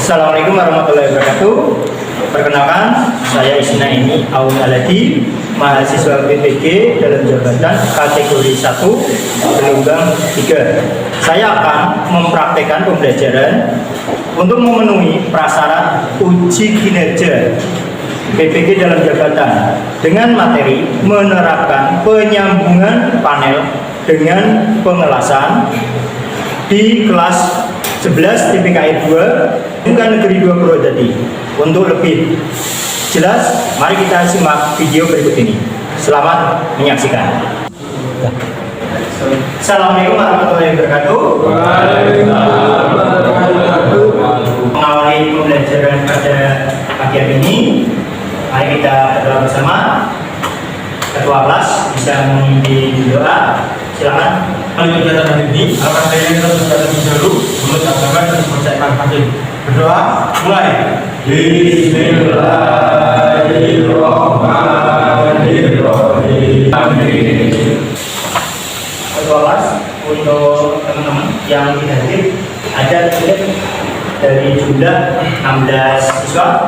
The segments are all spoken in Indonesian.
Assalamualaikum warahmatullahi wabarakatuh. Perkenalkan, saya Isna ini Aun Aladi, mahasiswa PPG dalam jabatan kategori 1 gelombang 3. Saya akan mempraktekkan pembelajaran untuk memenuhi prasyarat uji kinerja PPG dalam jabatan dengan materi menerapkan penyambungan panel dengan pengelasan di kelas 11 TPKI 2 bukan negeri 2 Purwodadi. Untuk lebih jelas, mari kita simak video berikut ini. Selamat menyaksikan. Assalamualaikum warahmatullahi wabarakatuh. Mengawali pembelajaran pada pagi hari ini, mari kita berdoa bersama. Ketua kelas bisa memimpin doa. Silakan. Mari kegiatan hari ini, alhamdulillah kita sudah terlebih dahulu menurut agama dan kepercayaan hakim. Berdoa, mulai. Bismillahirrahmanirrahim. Amin. Ketua kelas, untuk teman-teman yang tidak hadir, ada dari jumlah 16 siswa.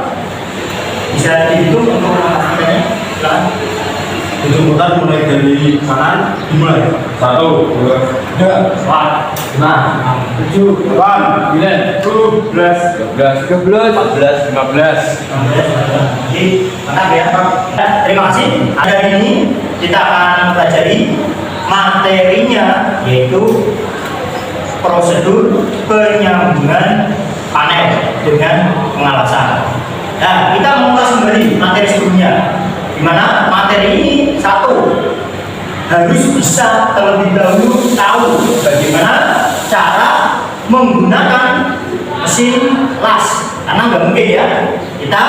Bisa dihitung untuk mengatakannya. Silakan. Hitung mulai dari kanan, dimulai. 1, 2, 3, 4, 5, 6, 7, 8, 9, 10, 11, 12, 13, 14, 15. Jadi, mantap ya. Terima kasih. Hari ini kita akan mempelajari materinya, yaitu prosedur penyambungan panel dengan pengelasan. Nah, kita mengulas kembali materi sebelumnya, di mana materi ini harus bisa terlebih dahulu tahu bagaimana cara menggunakan mesin las, karena nggak mungkin ya kita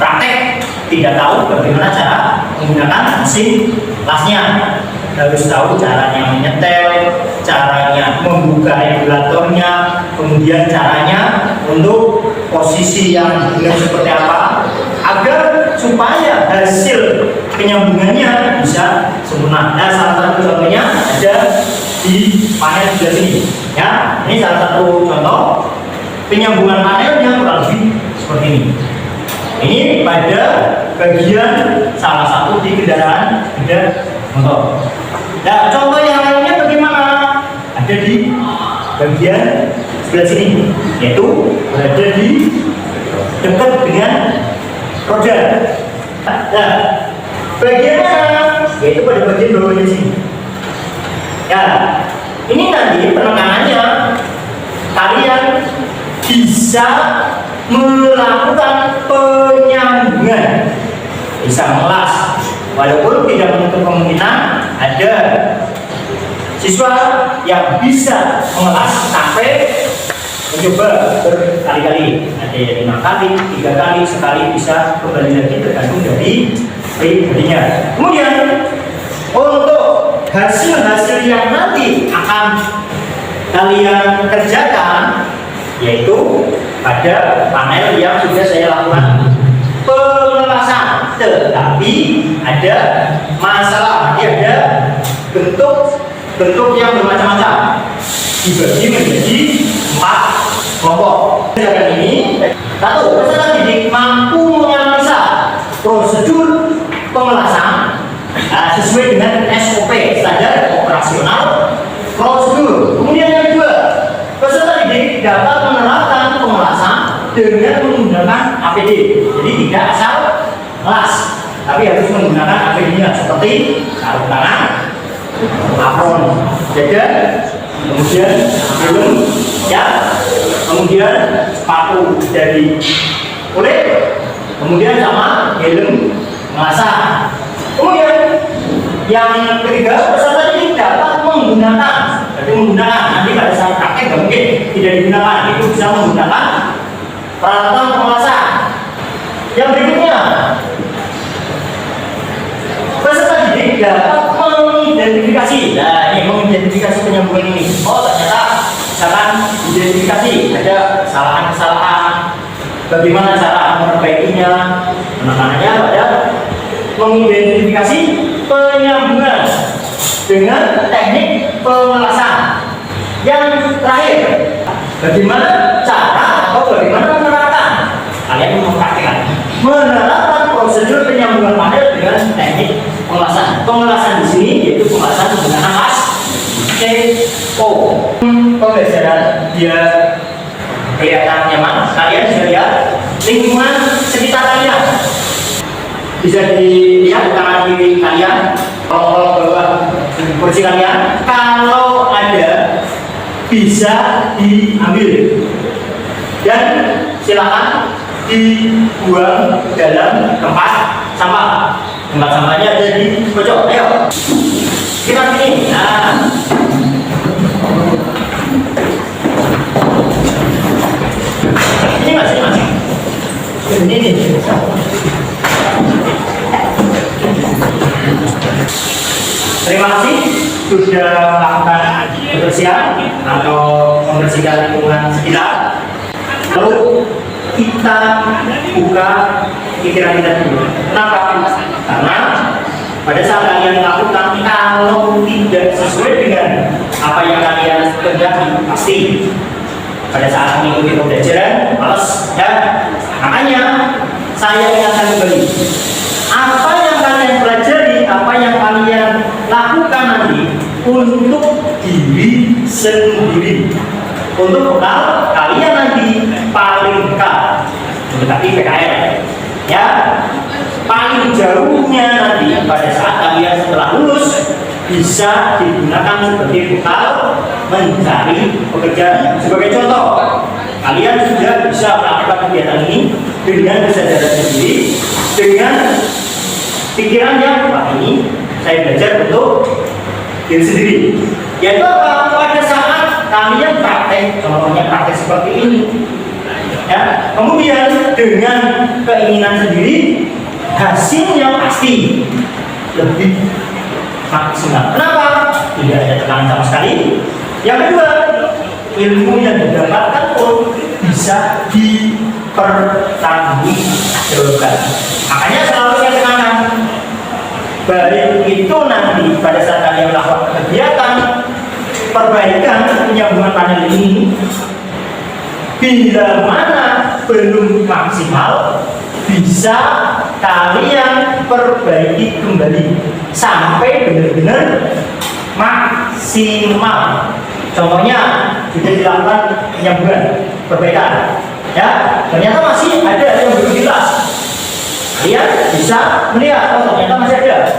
praktek tidak tahu bagaimana cara menggunakan mesin lasnya. Harus tahu caranya menyetel, caranya membuka regulatornya, kemudian caranya untuk posisi yang benar seperti apa, agar supaya hasil penyambungannya bisa sempurna. Nah, salah satu contohnya ada di panel sebelah sini. Ya, ini salah satu contoh penyambungan panelnya kurang lebih seperti ini. Ini pada bagian salah satu di kendaraan sepeda motor. Nah, contoh yang lainnya bagaimana? Ada di bagian sebelah sini, yaitu berada di dekat dengan roda. Nah, bagian mana? Yaitu pada bagian bawahnya sini. Ya, ini nanti penekanannya kalian bisa melakukan penyambungan, bisa melas, walaupun tidak menutup kemungkinan ada siswa yang bisa mengelas sampai mencoba berkali-kali, ada yang 5 kali, 3 kali, sekali bisa kembali lagi tergantung dari pribadinya. Kemudian untuk hasil-hasil yang nanti akan kalian kerjakan, yaitu pada panel yang sudah saya lakukan pengelasan, tetapi ada masalah, ada bentuk yang bermacam-macam, dibagi menjadi 4 kelompok. Kegiatan ini, 1, peserta didik mampu menganalisa prosedur pengelasan sesuai dengan SOP, standar operasional prosedur. Kemudian yang kedua, peserta didik dapat menerapkan pengelasan dengan menggunakan APD. Jadi tidak asal ngelas, tapi harus menggunakan APD-nya seperti sarung tangan, apron, jaket, kemudian helm, ya, kemudian sepatu dari kulit, kemudian sama helm pengelasan. Kemudian yang ketiga, peserta ini dapat menggunakan, nanti pada saat praktek nggak mungkin tidak digunakan, itu bisa menggunakan peralatan pengelasan. Yang berikutnya, peserta didik dapat mengidentifikasi. Nah, ini mengidentifikasi penyambungan ini. Oh, ternyata misalkan identifikasi ada kesalahan-kesalahan, bagaimana cara memperbaikinya. Penekanannya pada mengidentifikasi penyambungan dengan teknik pengelasan. Yang terakhir, bagaimana cara atau bagaimana Oh, pembelajaran biar kelihatan nyaman. Kalian bisa lihat lingkungan sekitar kalian. Bisa dilihat tangan kiri kalian, kalau bawah kursi kalian. Kalau ada bisa diambil dan silakan dibuang dalam tempat sampah. Tempat sampahnya ada di pojok. Ayo kita sini. Nah, ini masih ini. Terima kasih sudah melakukan kebersihan atau membersihkan lingkungan sekitar. Lalu kita buka pikiran kita dulu. Kenapa? Karena pada saat kalian melakukan, kalau tidak sesuai dengan apa yang kalian kehendaki, pasti pada saat mengikuti pembelajaran males ya. Makanya saya ingatkan kembali, apa yang kalian pelajari, apa yang kalian lakukan nanti untuk diri sendiri, untuk bekal kalian nanti paling dekat mendekati PKL ya. Paling jauhnya nanti pada saat kalian setelah lulus bisa digunakan sebagai bekal mencari pekerjaan. Sebagai contoh, kalian sudah bisa melakukan kegiatan ini dengan kesadaran sendiri, dengan pikiran yang wah ini saya belajar untuk diri sendiri. Yaitu apa? Pada saat kalian praktek, contohnya praktek seperti ini ya, kemudian dengan keinginan sendiri, hasilnya pasti lebih maksimal. Kenapa? Tidak ada tekanan sama sekali. Yang kedua, ilmu yang didapatkan pun bisa dipertanggungjawabkan. Makanya selalu saya tekankan, baik itu nanti pada saat kalian melakukan kegiatan perbaikan penyambungan panel ini, bila mana belum maksimal, bisa kalian perbaiki kembali sampai benar-benar maksimal. Contohnya sudah dilakukan penyambungan perbaikan ya, ternyata masih ada yang belum jelas, kalian bisa melihat oh ternyata masih ada,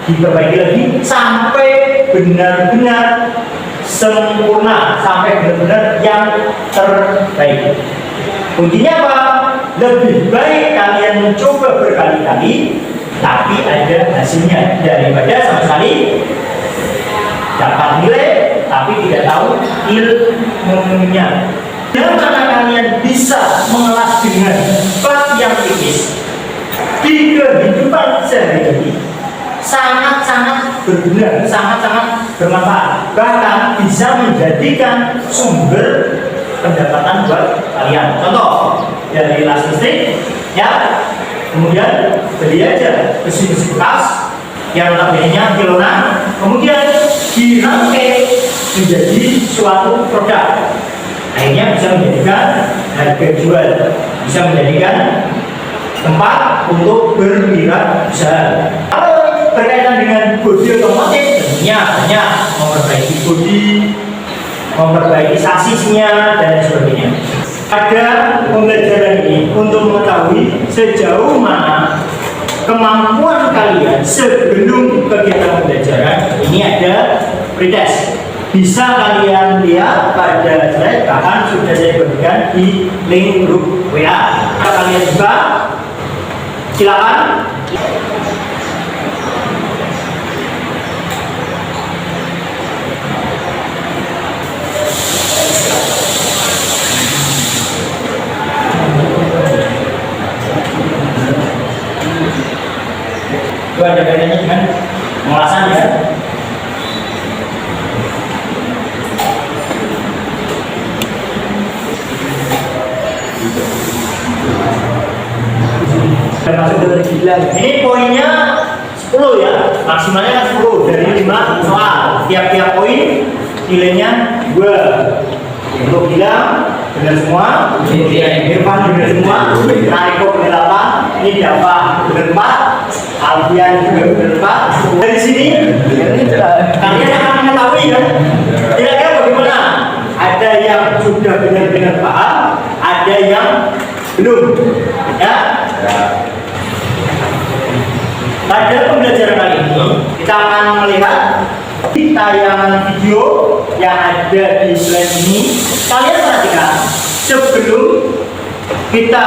diperbaiki lagi sampai benar-benar sempurna, sampai benar-benar yang terbaik. Kuncinya apa? Lebih baik kalian mencoba berkali-kali tapi ada hasilnya daripada sama sekali dapat nilai tapi tidak tahu ilmunya. Dan karena kalian bisa mengelas dengan plat yang tipis di kehidupan sehari-hari, sangat-sangat berguna, sangat-sangat bermanfaat, bahkan bisa menjadikan sumber pendapatan buat kalian. Contoh dari las listrik ya, kemudian beli aja besi-besi bekas yang notabene kilonan, kemudian dirangkai menjadi suatu produk, akhirnya bisa menjadikan harga jual, bisa menjadikan tempat untuk berwirausaha. Kalau berkaitan dengan bodi otomotif, tentunya hanya memperbaiki bodi, memperbaiki sasisnya dan sebagainya. Ada pembelajaran ini untuk mengetahui sejauh mana kemampuan kalian sebelum kegiatan pembelajaran. Ini ada pretest, bisa kalian lihat pada slide, bahkan sudah saya bagikan di link grup WA. Kalian juga silakan. Itu ada bedanya dengan pengolahan ya. Dan masuk dari 9. Ini poinnya 10 ya, maksimalnya kan 10 dari 5 soal. Tiap-tiap poin nilainya 2. Untuk bilang benar semua, Irfan benar semua, Nariko benar apa, ini Dava berempat, Alfian juga berempat. Dari sini kalian akan mengetahui ya, kira-kira bagaimana. Ada yang sudah benar-benar paham, ada yang belum. Ya. Pada pembelajaran kali ini kita akan melihat tayangan video yang ada di slide ini. Kalian perhatikan sebelum kita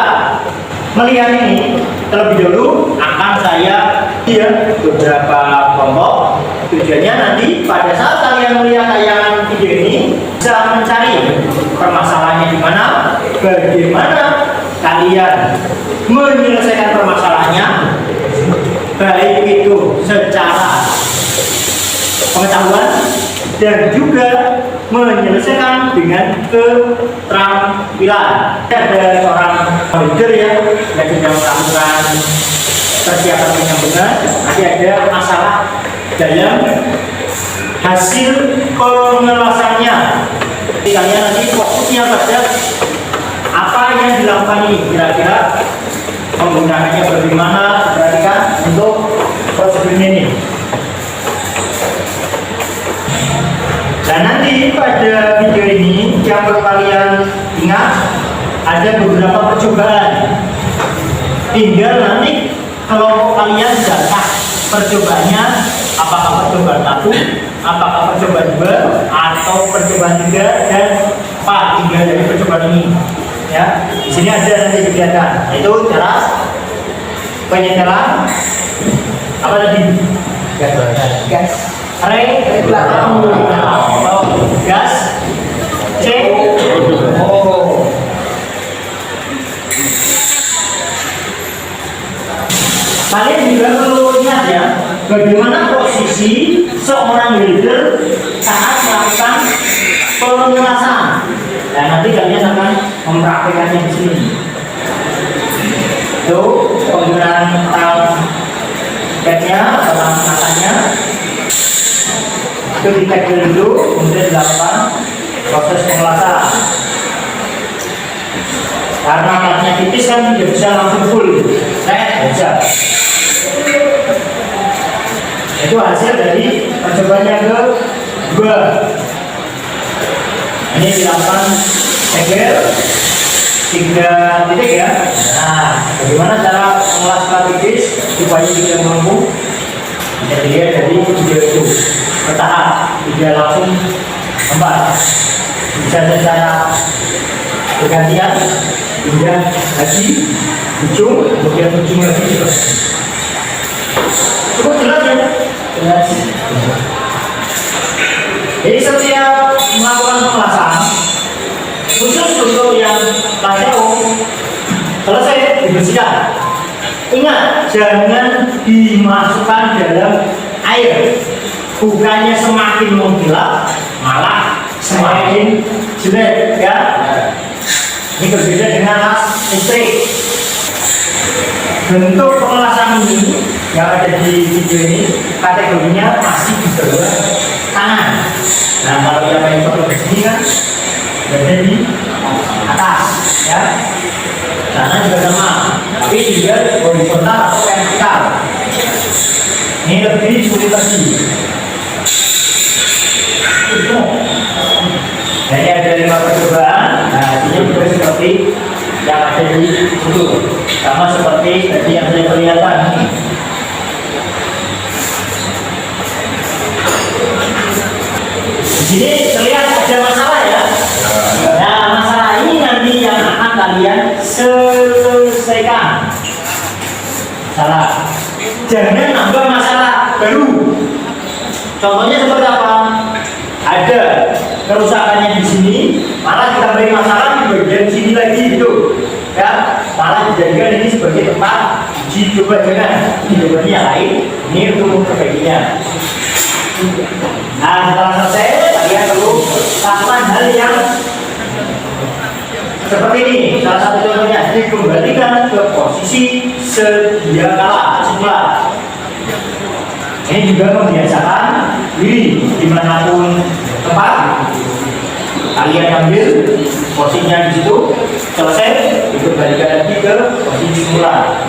melihat ini, terlebih dahulu akan saya beberapa kelompok. Tujuannya nanti pada saat kalian melihat tayangan video ini bisa mencari permasalahannya di mana, bagaimana kalian menyelesaikan permasalahannya, baik itu secara pengetahuan dan juga menyelesaikan dengan keterampilan. Ada seorang leader ya yang sedang melakukan persiapan yang benar. Nanti ada masalah dalam hasil penjelasannya. Jadi kalian nanti fokusnya pada apa yang dilakukan ini, kira-kira penggunaannya bagaimana, perhatikan untuk prosedur ini. Dan nanti pada video ini yang perlu kalian ingat ada beberapa percobaan. Tinggal nanti kalau kalian jatah percobaannya, apakah percobaan 1, apakah percobaan 2, atau percobaan 3 dan 4, tinggal dari percobaan ini. Ya, di sini ada nanti kegiatan, yaitu cara penyetelan apa tadi? Gas. Belakang atau gas C. Oh. Kalian juga perlu ingat ya, bagaimana posisi seorang leader saat melakukan penjelasan. Dan nanti kalian akan mempraktekannya di sini. Itu penggunaan padnya, matanya. Itu di-tag dulu, kemudian dilakukan proses pengelasan. Karena alatnya tipis kan tidak bisa langsung full, bisa. Itu hasil dari percobaan yang kedua. Ini dilakukan segel 3 titik ya. Nah, bagaimana cara mengelas tipis supaya tidak melengkung? Bisa dilihat dari video itu. Bertahap, tidak langsung 4. Bisa secara bergantian, kemudian lagi ujung, kemudian ujung lagi terus. Cukup jelas ya? Jelas. Jadi setiap melakukan pengelasan, khusus untuk yang jauh, selesai dibersihkan. Ingat, jangan dimasukkan dalam air. Bukannya semakin mengkilap, malah semakin jelek ya. Ini berbeda dengan las listrik. Bentuk pengelasan ini yang ada di video ini kategorinya masih di bawah tangan. Nah, kalau yang paling perlu begini kan berada di atas ya. Tangan juga sama, tapi juga horizontal atau vertikal. Ini lebih sulit lagi. Jadi ada 5 percobaan. Nah, ini juga seperti yang ada di situ, sama seperti tadi yang saya perlihatkan ini. Di sini terlihat ada masalah ya. Nah, masalah ini nanti yang akan kalian selesaikan. Salah. Jangan nambah masalah baru. Contohnya seperti apa? Ada kerusakannya di sini, malah kita beri masalah di bagian sini lagi gitu, ya. Malah dijadikan ini sebagai tempat uji coba dengan coba yang lain. Ini untuk memperbaikinya. Nah, setelah selesai, kalian perlu lakukan hal yang seperti ini. Salah satu contohnya dikembalikan ke posisi sedia kala semula. Ini juga membiasakan diri dimanapun tempat kalian ambil posisinya di situ, selesai dikembalikan lagi ke posisi semula.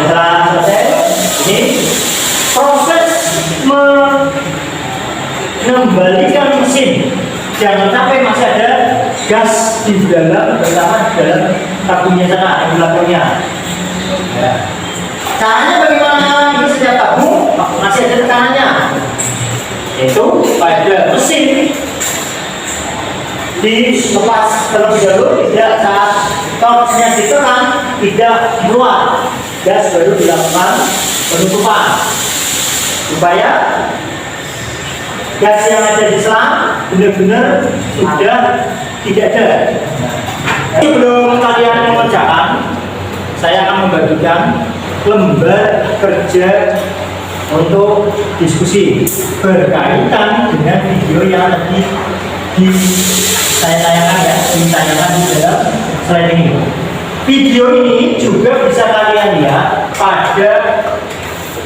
Setelah selesai, ini proses mengembalikan mesin. Jangan sampai masih ada gas di dalam, terutama di dalam tabungnya sana, regulatornya. Ya. Caranya bagaimana? Ini setiap tabung masih ada tekanannya. Itu pada mesin dilepas terlebih dahulu, tidak saat torchnya ditekan tidak keluar, gas baru dilakukan penutupan supaya gas yang ada di selang benar-benar sudah tidak ada. Sebelum kalian mengerjakan, saya akan membagikan lembar kerja untuk diskusi berkaitan dengan video yang tadi saya tayangkan ya, ditayangkan di dalam slide ini. Video ini juga bisa kalian lihat pada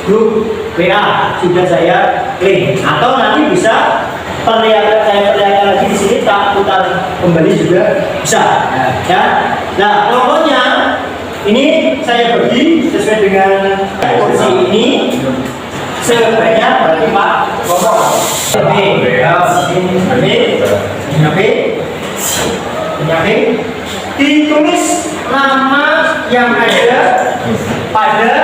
grup WA, sudah saya link, atau nanti bisa saya perlihatkan lagi di sini, tak putar kembali juga bisa. Ya, nah pokoknya ini saya bagi sesuai dengan posisi ini sebanyak berarti 4 kelompok. Ditulis nama yang ada pada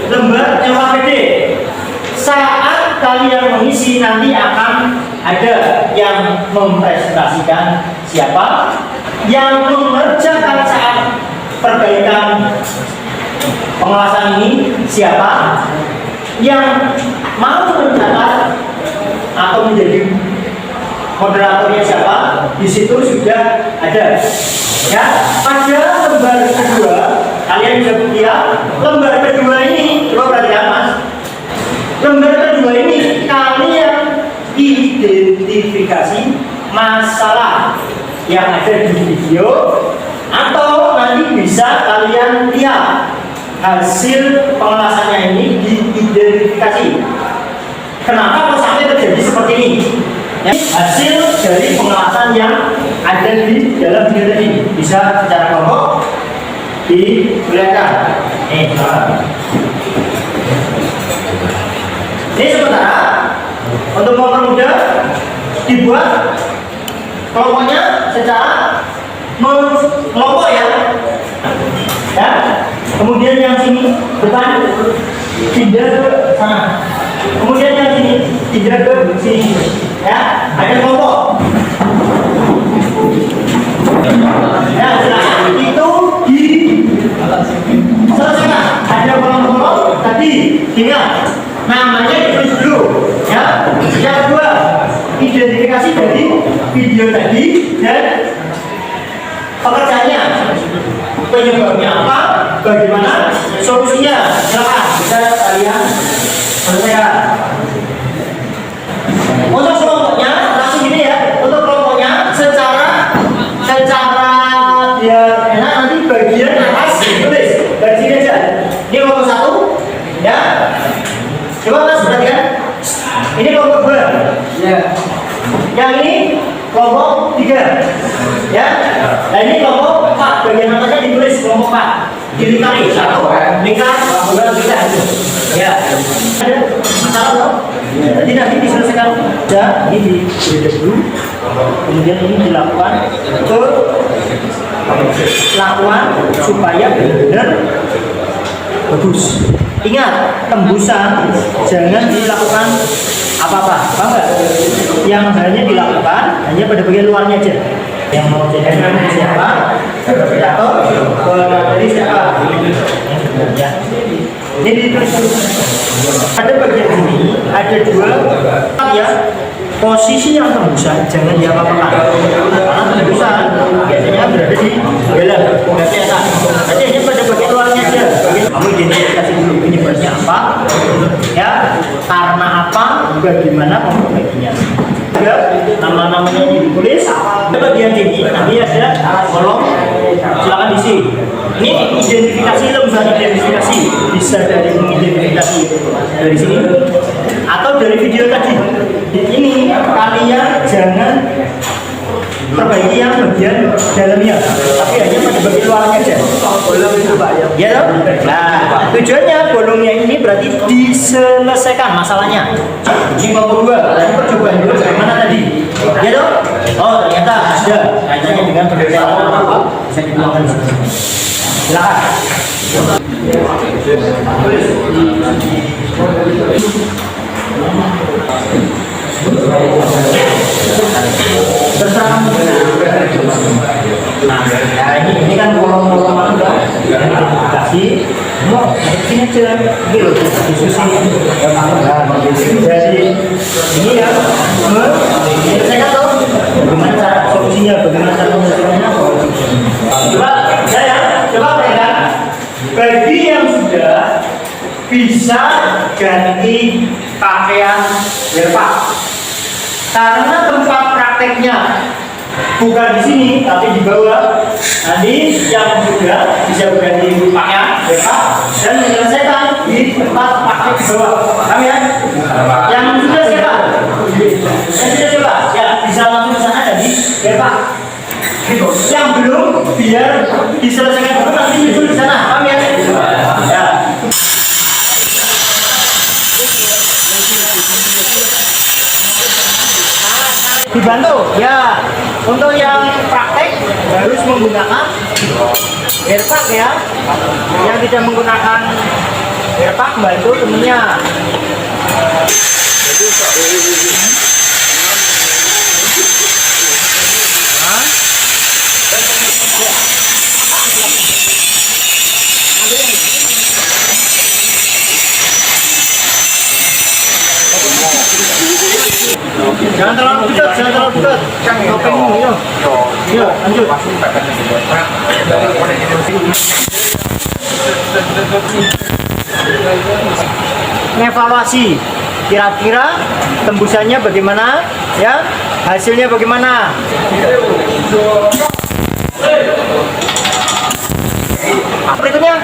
lembar LKPD. Saat kalian mengisi nanti akan ada yang mempresentasikan siapa yang mengerjakan saat perbaikan pengawasan ini, siapa yang mau mencatat atau menjadi moderatornya siapa, di situ sudah ada. Ya, pada lembar kedua kalian bisa lihat lembar kedua ini, coba perhatikan mas. Lembar kedua ini kalian identifikasi masalah yang ada di video, atau nanti bisa kalian lihat hasil pengawasannya ini diidentifikasi. Kenapa kok sampai terjadi seperti ini? Ya, hasil dari pengawasan yang ada di dalam video tadi bisa secara kelompok diperlihatkan. Ini sementara untuk mempermudah dibuat kelompoknya secara mengelompok ya. Ya. Kemudian yang sini depan pindah ke sana. Kemudian yang sini pindah ke sini. Ya, ada kelompok. Ya, silakan itu selesaikan. Ada kelompok tadi, ingat namanya ditulis dulu. Ya, yang kedua identifikasi dari video tadi dan pekerjaannya, penyebabnya apa, bagaimana solusinya. Silakan bisa kalian selesaikan. Untuk kelompoknya langsung gini ya. Untuk kelompoknya secara dia enak, nanti bagian atas tulis dari sini aja. Ini kelompok 1 ya. Coba mas perhatikan. Ini kelompok 2 ya. Yang ini kelompok 3 ya. Nah ini kelompok 4, bagian atasnya ditulis kelompok 4 dilingkari satu lingkar bukan bisa ya. Ada masalah loh. Jadi nanti diselesaikan saja, ini di dulu, kemudian ini dilakukan supaya benar-benar bagus. Ingat, tembusan jangan dilakukan apa-apa, paham nggak? Yang hanya dilakukan hanya pada bagian luarnya aja. Yang mau jadi siapa, atau dari siapa? Ya. Ini ditulis ada bagian ini, ada 2 ya. Posisi yang tembusan jangan diapa-apakan, karena tembusan biasanya berada di dalam biasa. Jadi hanya pada bagian luarnya aja. Kamu identifikasi dulu penyebabnya apa, ya, karena apa, bagaimana memperbaikinya. Nama-namanya ditulis. Di bagian sini nanti ada kolom, silakan diisi. Ini identifikasi, lembar identifikasi bisa dari mengidentifikasi dari sini atau dari video tadi. Ini kalian jangan perbaiki yang bagian dalamnya, tapi hanya pada bagian luarnya aja. Ulang itu pak ya. Ya toh? Nah, tujuannya bolongnya ini berarti diselesaikan masalahnya. Ini kelompok 2, tadi percobaan dulu bagaimana tadi? Ya toh? Oh, ternyata ada kaitannya dengan perbedaan apa? Bisa dituangkan di sini. Silakan. Terserah. Nah, ini kan kolom-kolom aplikasi. Mau sini aja gitu diskusi. Jadi ini ya, saya kan tahu bagaimana cara solusinya, bagaimana cara menyelesaikannya. Coba pegang. Bagi yang sudah bisa ganti pakaian Herpa, karena tempat prakteknya bukan di sini tapi di bawah. Nanti yang sudah bisa berganti pakaian Herpa dan menyelesaikan di tempat praktek di bawah. Paham ya? Yang sudah siapa? Yang sudah coba ya bisa langsung ke sana jadi Herpa. Gitu. Yang belum biar diselesaikan dulu nanti muncul di sana. Paham ya? Ya. Dibantu ya. Untuk yang praktek harus menggunakan airpack ya. Yang tidak menggunakan airpack bantu temennya. Jangan terlalu dekat, jangan terlalu dekat. Topengmu, yuk. Yuk, lanjut. Evaluasi, kira-kira tembusannya bagaimana, ya? Hasilnya bagaimana? Berikutnya.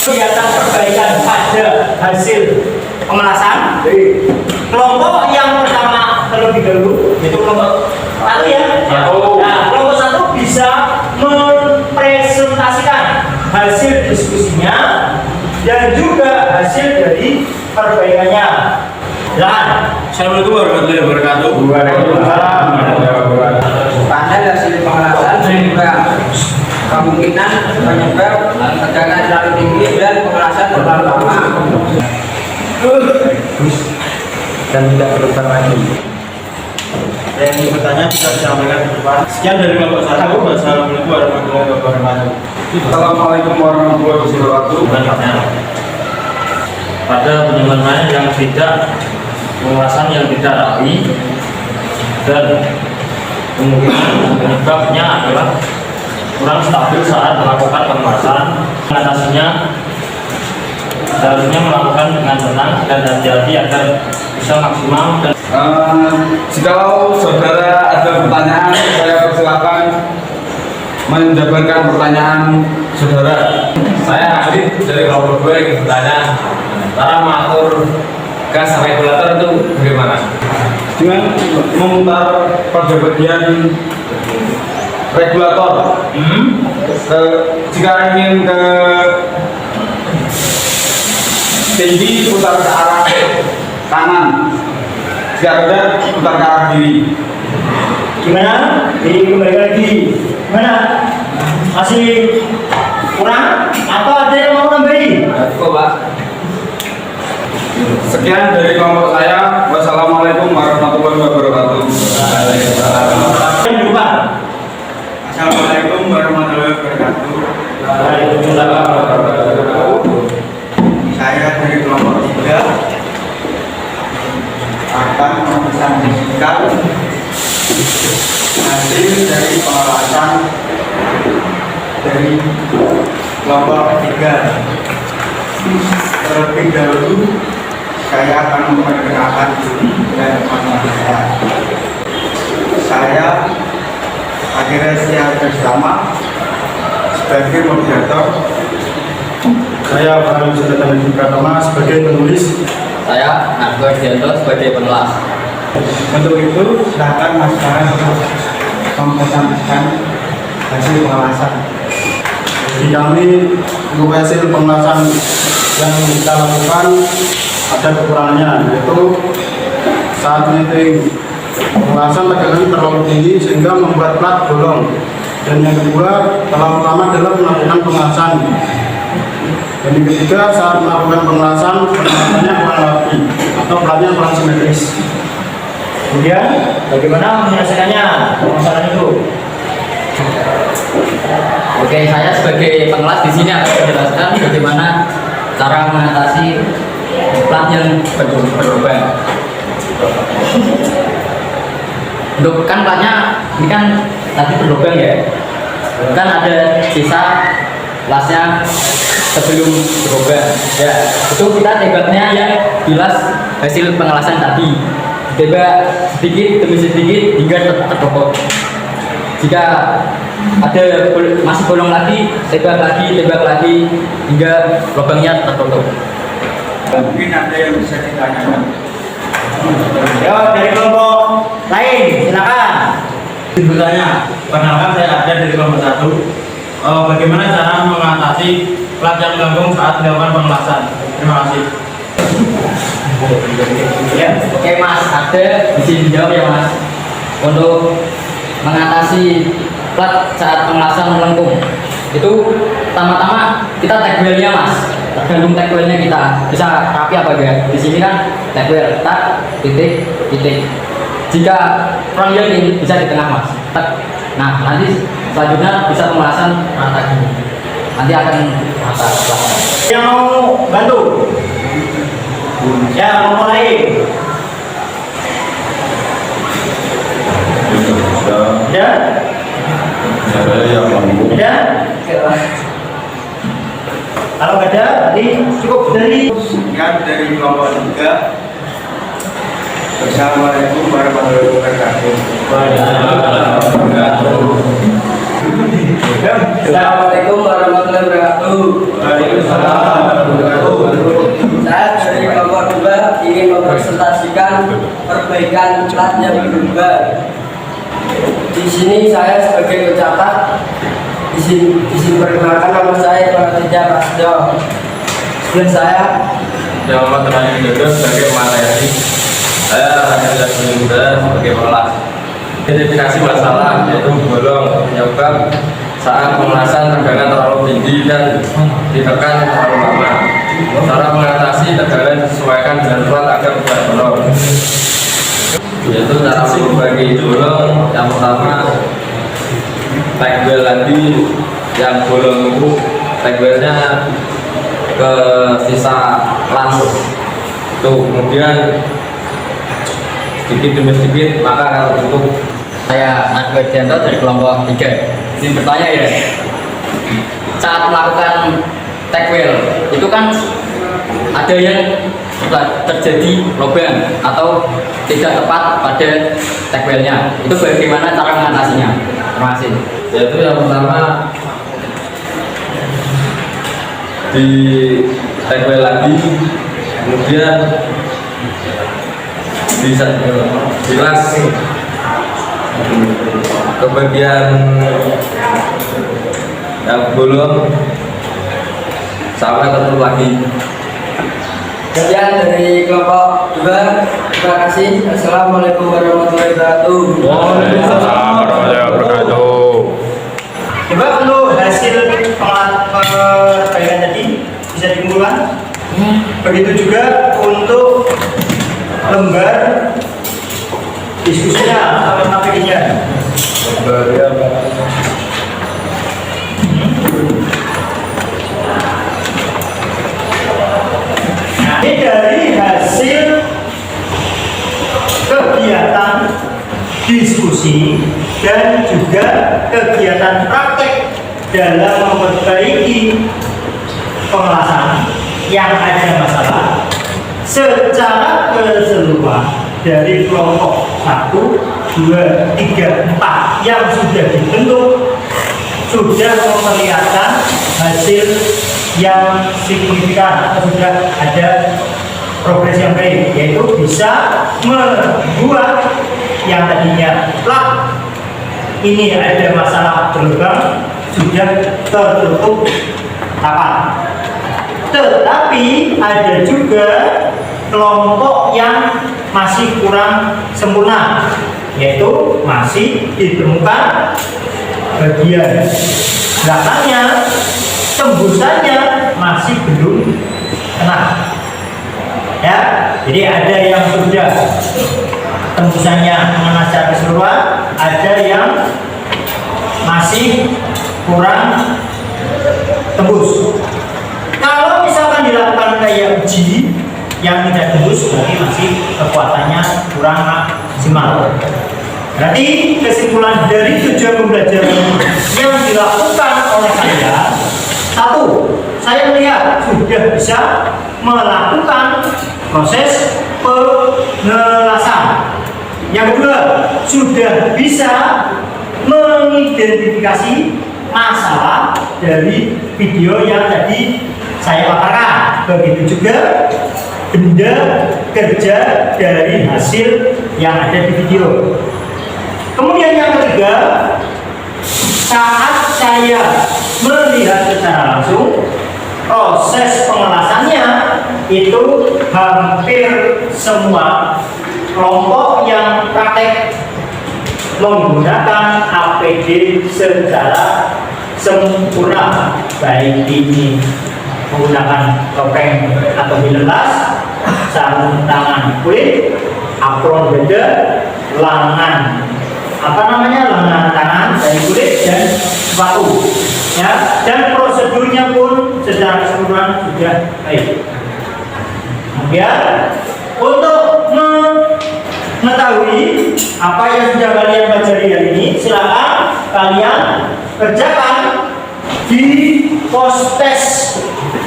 Kegiatan perbaikan pada hasil pemelasan. Kelompok yang pertama terlebih dahulu itu kelompok 1 ya. Nah, kelompok 1 bisa mempresentasikan hasil diskusinya dan juga hasil dari perbaikannya. Assalamualaikum warahmatullahi wabarakatuh. Panel hasil pemelasan dan juga kemungkinan penyebab tegangan terlalu tinggi dan pemelasan terlalu lama Dan tidak berubah lagi. Yang ingin bertanya bisa disampaikan ke depan. Sekian dari kelompok 1. Wassalamualaikum warahmatullahi wabarakatuh. Assalamualaikum warahmatullahi wabarakatuh. Pada penyelesaian yang tidak pemulasan yang tidak rapi dan Kemungkinan penyebabnya adalah kurang stabil saat melakukan pemanasan. Mengatasinya seharusnya melakukan dengan tenang dan hati-hati agar bisa maksimal dan Jikalau saudara ada pertanyaan, saya persilakan menjabarkan pertanyaan saudara. Saya Adit dari kelompok 2 yang bertanya, cara mengatur gas regulator itu bagaimana? Dengan memutar pada bagian regulator. Jika ingin ke tinggi, putar ke arah kanan. Jika rendah, putar ke arah kiri. Gimana? Kembali lagi. Gimana? Masih kurang? Atau ada yang mau nambahin? Cukup, Pak. Sekian dari kelompok saya. Wassalamualaikum warahmatullahi wabarakatuh. Yang lupa. Assalamualaikum warahmatullahi wabarakatuh. Waalaikumsalam warahmatullahi wabarakatuh. Saya dari kelompok 3 akan mempresentasikan hasil dari pengelasan dari kelompok 3. Terlebih dahulu saya akan memperkenalkan diri dan nama saya. Saya akhirnya siap bersama sebagai moderator. Saya Farhan Sultan Pratama sebagai penulis. Saya Akbar Dianto sebagai penulis. Untuk itu silakan Mas Farhan untuk mempresentasikan hasil pengelasan. Jadi kami untuk hasil pengelasan yang kita lakukan ada kekurangannya, yaitu saat meeting pengelasan tegangan terlalu tinggi sehingga membuat plat bolong, dan yang kedua terlalu lama dalam melakukan pengelasan, dan yang ketiga saat melakukan pengelasan pengelasannya kurang rapi atau platnya kurang simetris. Kemudian bagaimana menyelesaikannya masalah itu? Oke, saya sebagai pengelas di sini akan menjelaskan bagaimana cara mengatasi plat yang berlubang. Untuk kan platnya ini kan tadi berlubang ya, kan ada sisa lasnya sebelum berlubang. Ya, itu kita tembaknya yang bilas hasil pengelasan tadi. Tembak sedikit demi sedikit hingga tertutup. Jika ada masih bolong lagi, tembak lagi hingga lubangnya tertutup. Mungkin ada yang bisa ditanyakan. Yo, dari kelompok lain, silakan. bertanya, perkenalkan saya ada dari kelompok 1. Bagaimana cara mengatasi plat yang melengkung saat dilakukan pengelasan? Terima kasih. Ya. Oke Mas, ada di sini jawab ya Mas. Untuk mengatasi plat saat pengelasan melengkung, itu pertama-tama kita tag wheel-nya Mas. Tergantung tag wheel-nya kita bisa rapi apa enggak. Di sini kan tag wheel, tak titik titik. Jika kurang yakin bisa di tengah Mas. Tak. Nah nanti selanjutnya bisa pengelasan rata gini. Nanti akan rata. Yang mau bantu? Ya, kelompok lain. Ya? Ya? Kalau nggak ada, berarti cukup dari. Sekian dari kelompok 3. Wassalamualaikum warahmatullahi wabarakatuh. Assalamualaikum warahmatullahi wabarakatuh. Saya dari kelompok 2 ingin mempresentasikan perbaikan plat yang berubah. Di sini saya sebagai pencatat, izin perkenalkan nama saya Prasetya Prasetyo. Dan saya Muhammad Tenang Jodoh sebagai materi. Saya Rakyat Muda sebagai pengelas. Identifikasi masalah yaitu bolong penyebab saat pengelasan tegangan terlalu tinggi dan ditekan terlalu lama. Cara mengatasi tegangan disesuaikan dengan plat agar tidak bolong. Yaitu cara membagi bolong yang pertama tag wheel tadi yang bolong itu tag wheelnya ke sisa las itu, kemudian sedikit demi sedikit maka akan tertutup. Saya Agus Dianto dari kelompok 3. Ini bertanya ya, saat melakukan take wheel itu kan ada yang terjadi lubang atau tidak tepat pada take wheel-nya. Itu bagaimana cara mengatasinya? Terima kasih. Yaitu yang pertama di take wheel lagi, kemudian bisa jelas ke bagian yang bolong sampai tertutup lagi. Sekian dari kelompok 2. Terima kasih. Assalamualaikum warahmatullahi wabarakatuh. Waalaikumsalam warahmatullahi wabarakatuh. Coba untuk hasil perbaikan tadi bisa dikumpulkan. Begitu juga untuk lembar diskusinya atau matematiknya. Nah, ini dari hasil kegiatan diskusi dan juga kegiatan praktek dalam memperbaiki pengelasan yang ada masalah secara keseluruhan dari kelompok 1, 2, 3, 4 yang sudah dibentuk sudah memperlihatkan hasil yang signifikan atau sudah ada progres yang baik, yaitu bisa membuat yang tadinya plak ini ada masalah berlubang sudah tertutup rapat. Tetapi ada juga kelompok yang masih kurang sempurna, yaitu masih ditemukan bagian belakangnya, tembusannya masih belum kena. Ya, jadi ada yang sudah tembusannya mengena secara keseluruhan, ada yang masih kurang tembus. Kalau misalkan dilakukan kayak uji yang tidak tembus, berarti masih kekuatannya kurang maksimal. Berarti kesimpulan dari tujuan pembelajaran yang dilakukan oleh saya, 1, saya melihat sudah bisa melakukan proses pengelasan. Yang kedua, sudah bisa mengidentifikasi masalah dari video yang tadi saya paparkan. Begitu juga benda kerja dari hasil yang ada di video. Kemudian yang ketiga, saat saya melihat secara langsung proses pengelasannya itu hampir semua kelompok yang praktek menggunakan APD secara sempurna, baik ini menggunakan topeng atau hilelas, sarung tangan kulit, apron beda, lengan lengan tangan dari kulit dan sepatu, ya, dan prosedurnya pun secara keseluruhan sudah baik. Kemudian untuk mengetahui apa yang sudah kalian pelajari hari ini, silakan kalian kerjakan di post test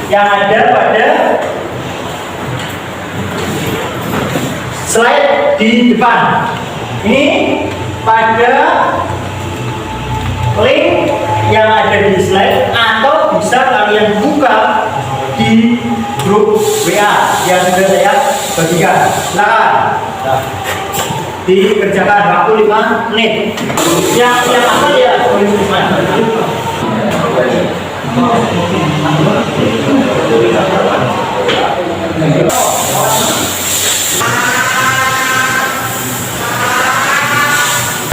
yang ada pada slide di depan. Ini pada link yang ada di slide, atau bisa kalian buka di grup WA yang sudah saya bagikan. Silakan dikerjakan waktu 5 menit. Yang apa ya?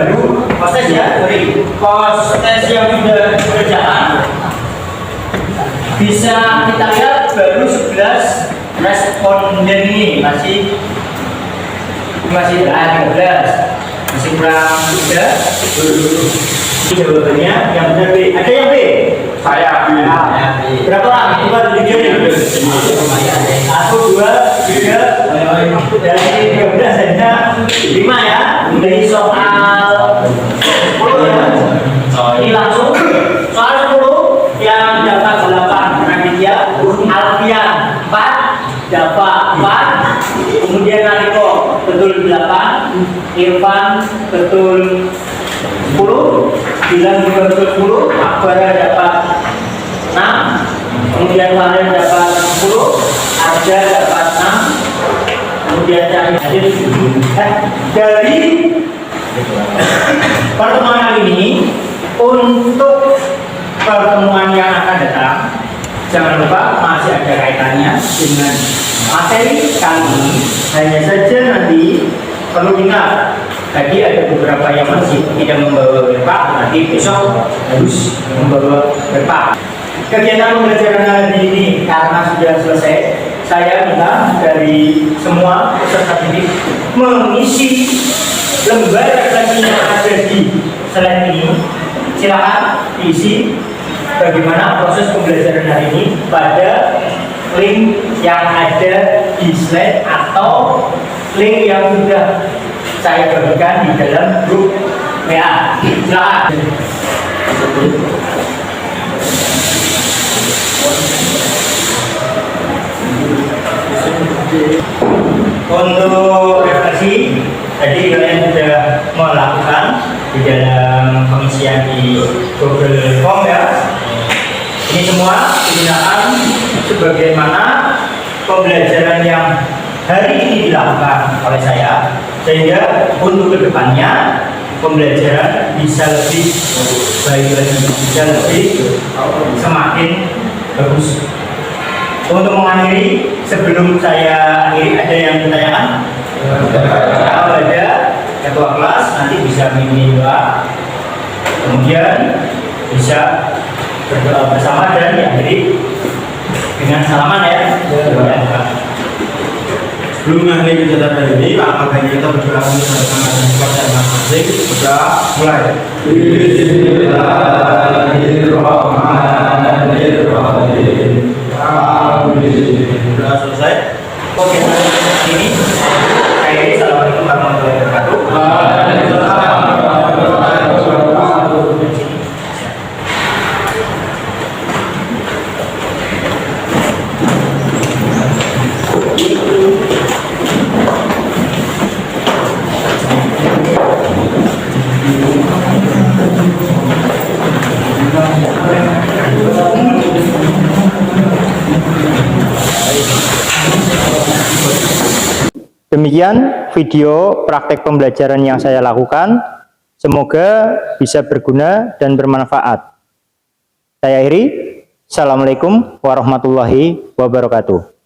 Baru proses ya, dari proses yang sudah dikerjakan bisa kita lihat baru 11 responden ini masih 13, masih kurang 3. Jawabannya yang benar B. Ada yang B? Saya B. Berapa orang? 2, 3, 1, 2, 3 dari 13 hanya 5 ya. Dari soal Jadi langsung soal 10 yang dapat 8 Raditya Alfian 4, Dava 4, kemudian Nariko betul 8, Irfan betul 10, Dilan juga betul 10, Akbara dapat 6, kemudian Farel dapat 10, Arja dapat 6, kemudian Cahaya dari pertemuan kali ini. Untuk pertemuan yang akan datang, jangan lupa masih ada kaitannya dengan materi kali ini. Hanya saja nanti perlu ingat, tadi ada beberapa yang masih tidak membawa berpak, nanti besok harus membawa berpak. Kegiatan pembelajaran hari ini karena sudah selesai, saya minta dari semua peserta didik mengisi lembar refleksi yang ada di slide ini. Silakan diisi bagaimana proses pembelajaran hari ini pada link yang ada di slide atau link yang sudah saya bagikan di dalam grup WA. Silakan. Untuk refleksi, tadi kalian sudah melakukan di dalam pengisian di Google Form ya. Ini semua digunakan sebagaimana pembelajaran yang hari ini dilakukan oleh saya, sehingga untuk kedepannya pembelajaran bisa lebih baik lagi, bisa lebih semakin bagus. Untuk mengakhiri, sebelum saya akhiri, ada yang ditanyakan? Kalau ada, ketua kelas nanti bisa memimpin doa, kemudian bisa berdoa bersama dan diakhiri dengan salaman ya. Sebelum mengakhiri kegiatan hari ini, apakah kita berdoa bersama dengan keluarga masing-masing? Sudah mulai. Bismillahirrahmanirrahim. Sudah selesai. Oke, ini akhiri. Assalamualaikum warahmatullahi wabarakatuh. Demikian video praktek pembelajaran yang saya lakukan. Semoga bisa berguna dan bermanfaat. Saya akhiri. Assalamualaikum warahmatullahi wabarakatuh.